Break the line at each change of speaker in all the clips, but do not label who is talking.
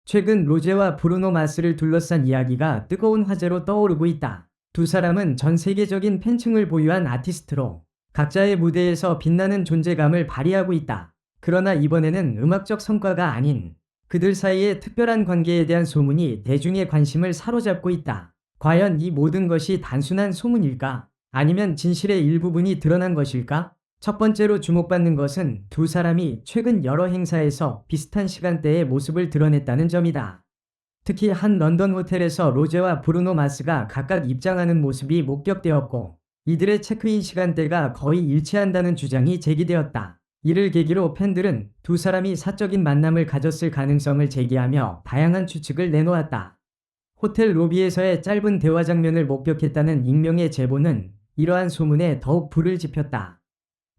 최근 로제와 브루노 마스를 둘러싼 이야기가 뜨거운 화제로 떠오르고 있다. 두 사람은 전 세계적인 팬층을 보유한 아티스트로 각자의 무대에서 빛나는 존재감을 발휘하고 있다. 그러나 이번에는 음악적 성과가 아닌 그들 사이의 특별한 관계에 대한 소문이 대중의 관심을 사로잡고 있다. 과연 이 모든 것이 단순한 소문일까? 아니면 진실의 일부분이 드러난 것일까? 첫 번째로 주목받는 것은 두 사람이 최근 여러 행사에서 비슷한 시간대에 모습을 드러냈다는 점이다. 특히 한 런던 호텔에서 로제와 브루노 마스가 각각 입장하는 모습이 목격되었고, 이들의 체크인 시간대가 거의 일치한다는 주장이 제기되었다. 이를 계기로 팬들은 두 사람이 사적인 만남을 가졌을 가능성을 제기하며 다양한 추측을 내놓았다. 호텔 로비에서의 짧은 대화 장면을 목격했다는 익명의 제보는 이러한 소문에 더욱 불을 지폈다.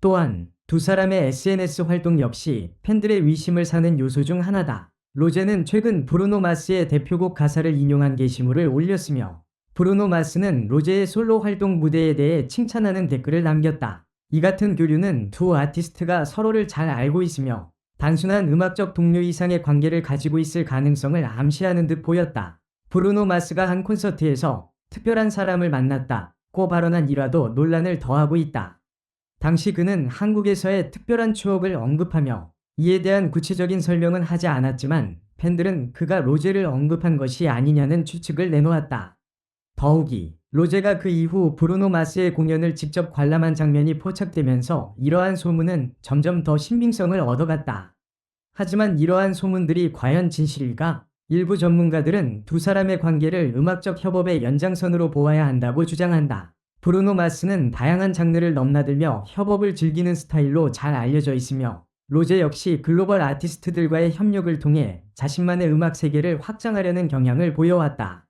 또한 두 사람의 SNS 활동 역시 팬들의 위심을 사는 요소 중 하나다. 로제는 최근 브루노 마스의 대표곡 가사를 인용한 게시물을 올렸으며, 브루노 마스는 로제의 솔로 활동 무대에 대해 칭찬하는 댓글을 남겼다. 이 같은 교류는 두 아티스트가 서로를 잘 알고 있으며 단순한 음악적 동료 이상의 관계를 가지고 있을 가능성을 암시하는 듯 보였다. 브루노 마스가 한 콘서트에서 특별한 사람을 만났다고 발언한 일화도 논란을 더하고 있다. 당시 그는 한국에서의 특별한 추억을 언급하며 이에 대한 구체적인 설명은 하지 않았지만, 팬들은 그가 로제를 언급한 것이 아니냐는 추측을 내놓았다. 더욱이 로제가 그 이후 브루노 마스의 공연을 직접 관람한 장면이 포착되면서 이러한 소문은 점점 더 신빙성을 얻어갔다. 하지만 이러한 소문들이 과연 진실일까? 일부 전문가들은 두 사람의 관계를 음악적 협업의 연장선으로 보아야 한다고 주장한다. 브루노 마스는 다양한 장르를 넘나들며 협업을 즐기는 스타일로 잘 알려져 있으며, 로제 역시 글로벌 아티스트들과의 협력을 통해 자신만의 음악 세계를 확장하려는 경향을 보여왔다.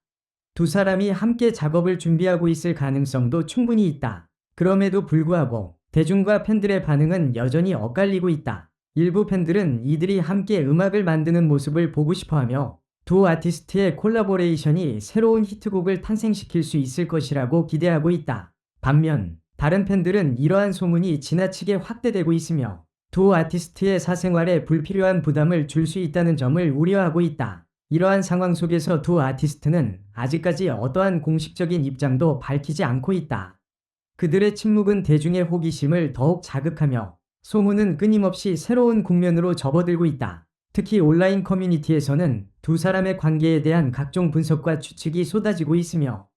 두 사람이 함께 작업을 준비하고 있을 가능성도 충분히 있다. 그럼에도 불구하고 대중과 팬들의 반응은 여전히 엇갈리고 있다. 일부 팬들은 이들이 함께 음악을 만드는 모습을 보고 싶어하며 두 아티스트의 콜라보레이션이 새로운 히트곡을 탄생시킬 수 있을 것이라고 기대하고 있다. 반면 다른 팬들은 이러한 소문이 지나치게 확대되고 있으며 두 아티스트의 사생활에 불필요한 부담을 줄 수 있다는 점을 우려하고 있다. 이러한 상황 속에서 두 아티스트는 아직까지 어떠한 공식적인 입장도 밝히지 않고 있다. 그들의 침묵은 대중의 호기심을 더욱 자극하며 소문은 끊임없이 새로운 국면으로 접어들고 있다. 특히 온라인 커뮤니티에서는 두 사람의 관계에 대한 각종 분석과 추측이 쏟아지고 있으며,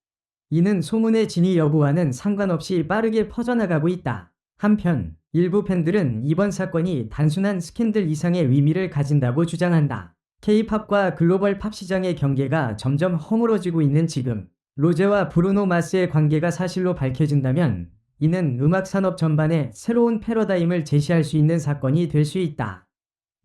이는 소문의 진위 여부와는 상관없이 빠르게 퍼져나가고 있다. 한편 일부 팬들은 이번 사건이 단순한 스캔들 이상의 의미를 가진다고 주장한다. K-팝과 글로벌 팝 시장의 경계가 점점 허물어지고 있는 지금, 로제와 브루노 마스의 관계가 사실로 밝혀진다면 이는 음악 산업 전반에 새로운 패러다임을 제시할 수 있는 사건이 될 수 있다.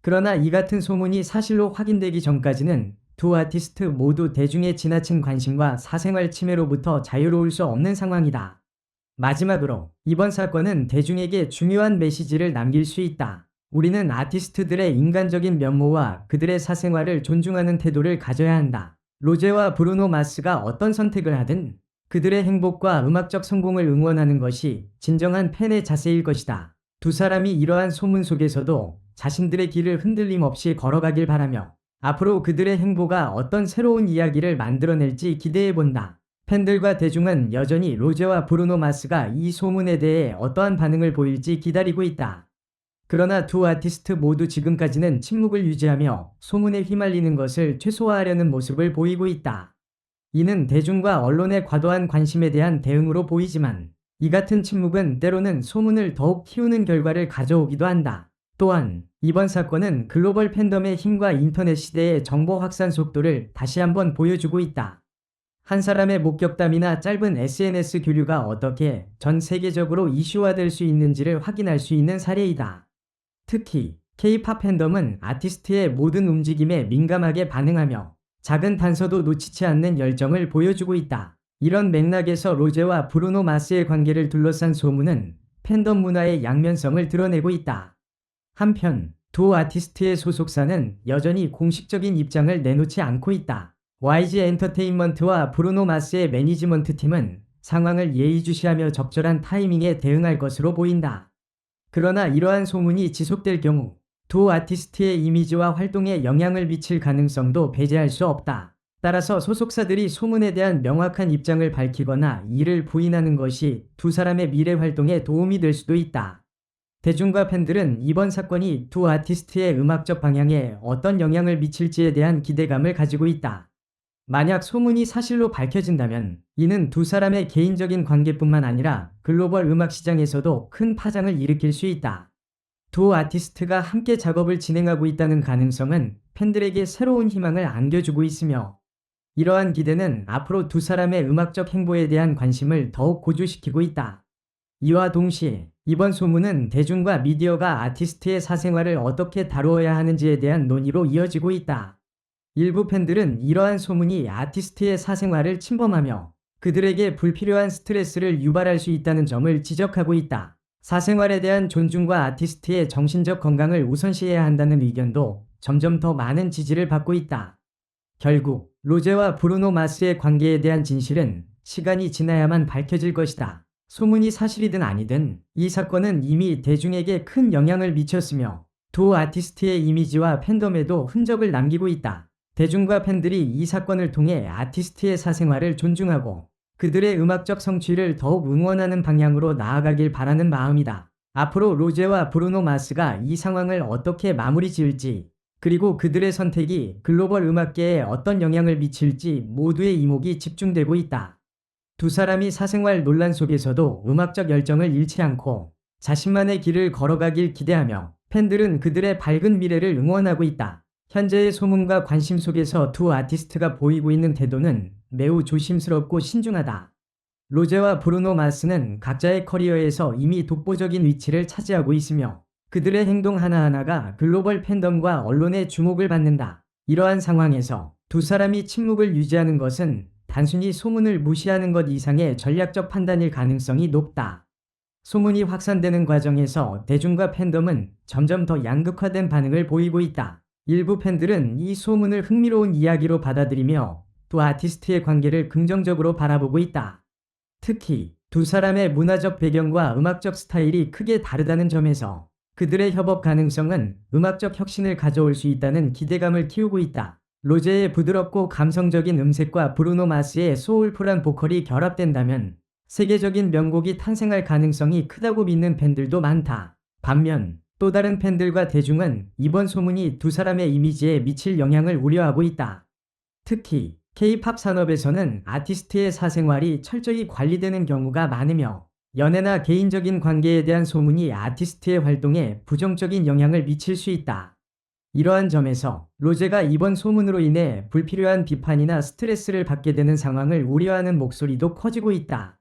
그러나 이 같은 소문이 사실로 확인되기 전까지는 두 아티스트 모두 대중의 지나친 관심과 사생활 침해로부터 자유로울 수 없는 상황이다. 마지막으로 이번 사건은 대중에게 중요한 메시지를 남길 수 있다. 우리는 아티스트들의 인간적인 면모와 그들의 사생활을 존중하는 태도를 가져야 한다. 로제와 브루노 마스가 어떤 선택을 하든 그들의 행복과 음악적 성공을 응원하는 것이 진정한 팬의 자세일 것이다. 두 사람이 이러한 소문 속에서도 자신들의 길을 흔들림 없이 걸어가길 바라며 앞으로 그들의 행보가 어떤 새로운 이야기를 만들어낼지 기대해본다. 팬들과 대중은 여전히 로제와 브루노 마스가 이 소문에 대해 어떠한 반응을 보일지 기다리고 있다. 그러나 두 아티스트 모두 지금까지는 침묵을 유지하며 소문에 휘말리는 것을 최소화하려는 모습을 보이고 있다. 이는 대중과 언론의 과도한 관심에 대한 대응으로 보이지만, 이 같은 침묵은 때로는 소문을 더욱 키우는 결과를 가져오기도 한다. 또한 이번 사건은 글로벌 팬덤의 힘과 인터넷 시대의 정보 확산 속도를 다시 한번 보여주고 있다. 한 사람의 목격담이나 짧은 SNS 교류가 어떻게 전 세계적으로 이슈화될 수 있는지를 확인할 수 있는 사례이다. 특히 K-팝 팬덤은 아티스트의 모든 움직임에 민감하게 반응하며 작은 단서도 놓치지 않는 열정을 보여주고 있다. 이런 맥락에서 로제와 브루노 마스의 관계를 둘러싼 소문은 팬덤 문화의 양면성을 드러내고 있다. 한편 두 아티스트의 소속사는 여전히 공식적인 입장을 내놓지 않고 있다. YG 엔터테인먼트와 브루노 마스의 매니지먼트 팀은 상황을 예의주시하며 적절한 타이밍에 대응할 것으로 보인다. 그러나 이러한 소문이 지속될 경우 두 아티스트의 이미지와 활동에 영향을 미칠 가능성도 배제할 수 없다. 따라서 소속사들이 소문에 대한 명확한 입장을 밝히거나 이를 부인하는 것이 두 사람의 미래 활동에 도움이 될 수도 있다. 대중과 팬들은 이번 사건이 두 아티스트의 음악적 방향에 어떤 영향을 미칠지에 대한 기대감을 가지고 있다. 만약 소문이 사실로 밝혀진다면 이는 두 사람의 개인적인 관계뿐만 아니라 글로벌 음악 시장에서도 큰 파장을 일으킬 수 있다. 두 아티스트가 함께 작업을 진행하고 있다는 가능성은 팬들에게 새로운 희망을 안겨주고 있으며, 이러한 기대는 앞으로 두 사람의 음악적 행보에 대한 관심을 더욱 고조시키고 있다. 이와 동시에 이번 소문은 대중과 미디어가 아티스트의 사생활을 어떻게 다루어야 하는지에 대한 논의로 이어지고 있다. 일부 팬들은 이러한 소문이 아티스트의 사생활을 침범하며 그들에게 불필요한 스트레스를 유발할 수 있다는 점을 지적하고 있다. 사생활에 대한 존중과 아티스트의 정신적 건강을 우선시해야 한다는 의견도 점점 더 많은 지지를 받고 있다. 결국 로제와 브루노 마스의 관계에 대한 진실은 시간이 지나야만 밝혀질 것이다. 소문이 사실이든 아니든 이 사건은 이미 대중에게 큰 영향을 미쳤으며 두 아티스트의 이미지와 팬덤에도 흔적을 남기고 있다. 대중과 팬들이 이 사건을 통해 아티스트의 사생활을 존중하고 그들의 음악적 성취를 더욱 응원하는 방향으로 나아가길 바라는 마음이다. 앞으로 로제와 브루노 마스가 이 상황을 어떻게 마무리 지을지, 그리고 그들의 선택이 글로벌 음악계에 어떤 영향을 미칠지 모두의 이목이 집중되고 있다. 두 사람이 사생활 논란 속에서도 음악적 열정을 잃지 않고 자신만의 길을 걸어가길 기대하며 팬들은 그들의 밝은 미래를 응원하고 있다. 현재의 소문과 관심 속에서 두 아티스트가 보이고 있는 태도는 매우 조심스럽고 신중하다. 로제와 브루노 마스는 각자의 커리어에서 이미 독보적인 위치를 차지하고 있으며 그들의 행동 하나하나가 글로벌 팬덤과 언론의 주목을 받는다. 이러한 상황에서 두 사람이 침묵을 유지하는 것은 단순히 소문을 무시하는 것 이상의 전략적 판단일 가능성이 높다. 소문이 확산되는 과정에서 대중과 팬덤은 점점 더 양극화된 반응을 보이고 있다. 일부 팬들은 이 소문을 흥미로운 이야기로 받아들이며 두 아티스트의 관계를 긍정적으로 바라보고 있다. 특히 두 사람의 문화적 배경과 음악적 스타일이 크게 다르다는 점에서 그들의 협업 가능성은 음악적 혁신을 가져올 수 있다는 기대감을 키우고 있다. 로제의 부드럽고 감성적인 음색과 브루노 마스의 소울풀한 보컬이 결합된다면 세계적인 명곡이 탄생할 가능성이 크다고 믿는 팬들도 많다. 반면 또 다른 팬들과 대중은 이번 소문이 두 사람의 이미지에 미칠 영향을 우려하고 있다. 특히 K-팝 산업에서는 아티스트의 사생활이 철저히 관리되는 경우가 많으며 연애나 개인적인 관계에 대한 소문이 아티스트의 활동에 부정적인 영향을 미칠 수 있다. 이러한 점에서 로제가 이번 소문으로 인해 불필요한 비판이나 스트레스를 받게 되는 상황을 우려하는 목소리도 커지고 있다.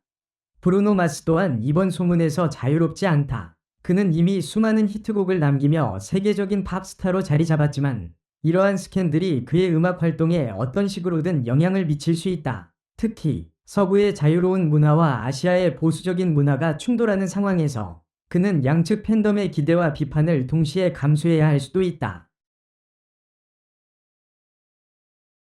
브루노 마스 또한 이번 소문에서 자유롭지 않다. 그는 이미 수많은 히트곡을 남기며 세계적인 팝스타로 자리 잡았지만 이러한 스캔들이 그의 음악 활동에 어떤 식으로든 영향을 미칠 수 있다. 특히 서구의 자유로운 문화와 아시아의 보수적인 문화가 충돌하는 상황에서 그는 양측 팬덤의 기대와 비판을 동시에 감수해야 할 수도 있다.